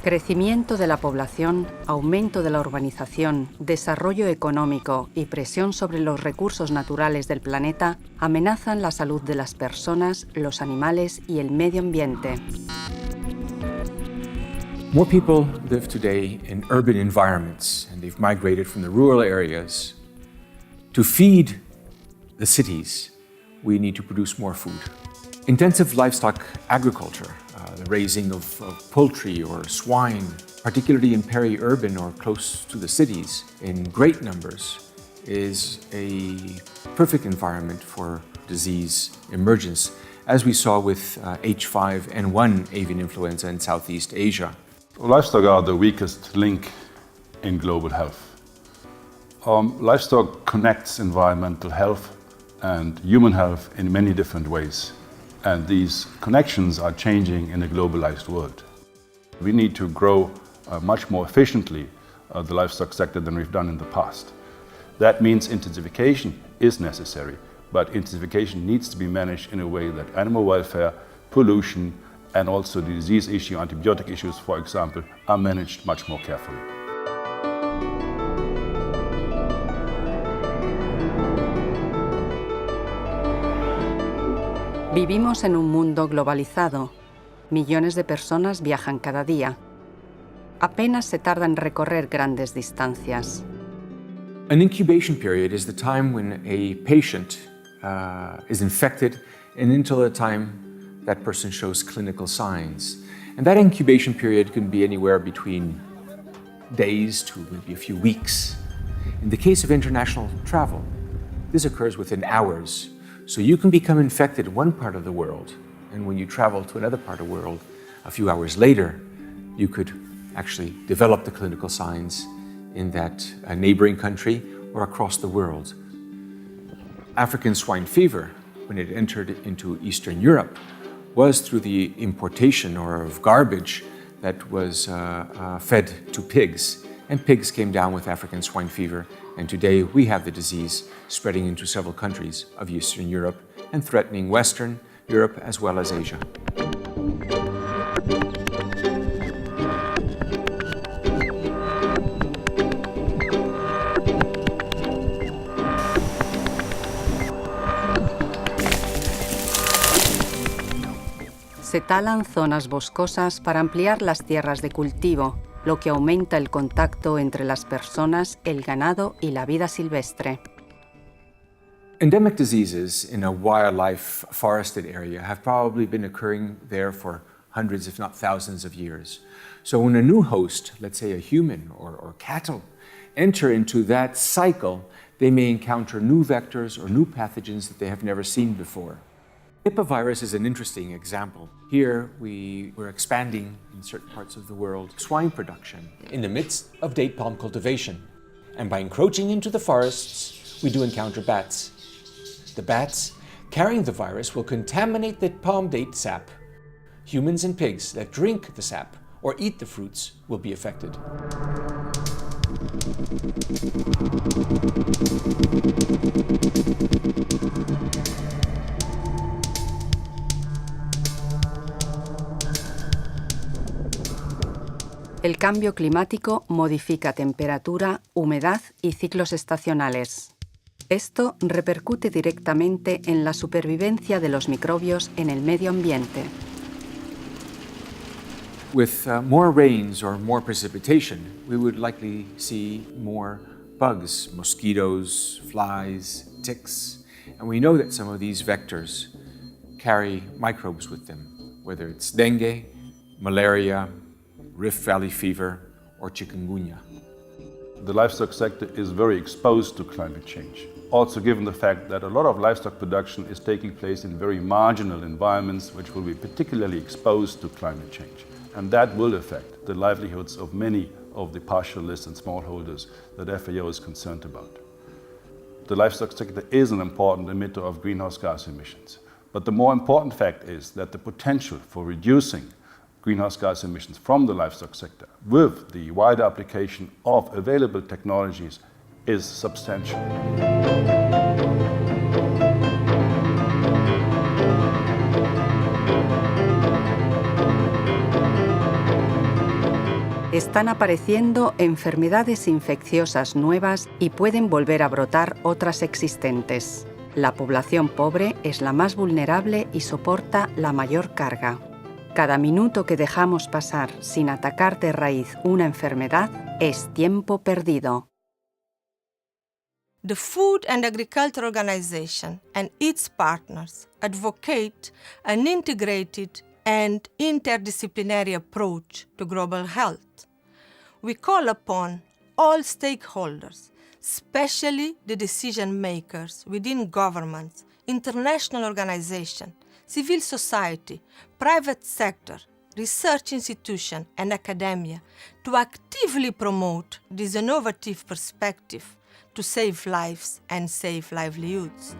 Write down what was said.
Crecimiento de la población, aumento de la urbanización, desarrollo económico y presión sobre los recursos naturales del planeta amenazan la salud de las personas, los animales y el medio ambiente. More people live today in urban environments, and they've migrated from the rural areas. To feed the cities, we need to produce more food. Intensive livestock agriculture, the raising of poultry or swine, particularly in peri-urban or close to the cities in great numbers, is a perfect environment for disease emergence, as we saw with H5N1 avian influenza in Southeast Asia. Livestock are the weakest link in global health. Livestock connects environmental health and human health in many different ways. And these connections are changing in a globalized world. We need to grow much more efficiently the livestock sector than we've done in the past. That means intensification is necessary, but intensification needs to be managed in a way that animal welfare, pollution, and also the disease issue, antibiotic issues, for example, are managed much more carefully. Vivimos en un mundo globalizado. Millones de personas viajan cada día. Apenas se tarda en recorrer grandes distancias. An incubation period is the time when a patient is infected and until the time that person shows clinical signs. And that incubation period can be anywhere between days to maybe a few weeks. In the case of international travel, this occurs within hours. So you can become infected in one part of the world, and when you travel to another part of the world, a few hours later, you could actually develop the clinical signs in that neighboring country or across the world. African swine fever, when it entered into Eastern Europe, was through the importation or of garbage that was fed to pigs. And pigs came down with African swine fever, and today we have the disease spreading into several countries of Eastern Europe and threatening Western Europe as well as Asia. Se talan zonas boscosas para ampliar las tierras de cultivo, lo que aumenta el contacto entre las personas, el ganado y la vida silvestre. Endemic diseases in a wildlife forested area have probably been occurring there for hundreds, if not thousands of years. So when a new host, let's say a human or cattle, enter into that cycle, they may encounter new vectors or new pathogens that they have never seen before. Nipah virus is an interesting example. Here we were expanding in certain parts of the world swine production in the midst of date palm cultivation. And by encroaching into the forests, we do encounter bats. The bats carrying the virus will contaminate the palm date sap. Humans and pigs that drink the sap or eat the fruits will be affected. El cambio climático modifica temperatura, humedad y ciclos estacionales. Esto repercute directamente en la supervivencia de los microbios en el medio ambiente. With more rains or more precipitation, we would likely see more bugs, mosquitoes, flies, ticks. And we know that some of these vectors carry microbes with them, whether it's dengue, malaria, Rift Valley fever, or chikungunya. The livestock sector is very exposed to climate change. Also given the fact that a lot of livestock production is taking place in very marginal environments which will be particularly exposed to climate change. And that will affect the livelihoods of many of the pastoralists and smallholders that FAO is concerned about. The livestock sector is an important emitter of greenhouse gas emissions. But the more important fact is that the potential for reducing greenhouse gas emissions from the livestock sector with the wider application of available technologies is substantial. Están apareciendo enfermedades infecciosas nuevas y pueden volver a brotar otras existentes. La población pobre es la más vulnerable y soporta la mayor carga. Cada minuto que dejamos pasar sin atacar de raíz una enfermedad es tiempo perdido. The Food and Agriculture Organization and its partners advocate an integrated and interdisciplinary approach to global health. We call upon all stakeholders, especially the decision makers within governments, international organizations, civil society, private sector, research institutions, and academia, to actively promote this innovative perspective to save lives and save livelihoods.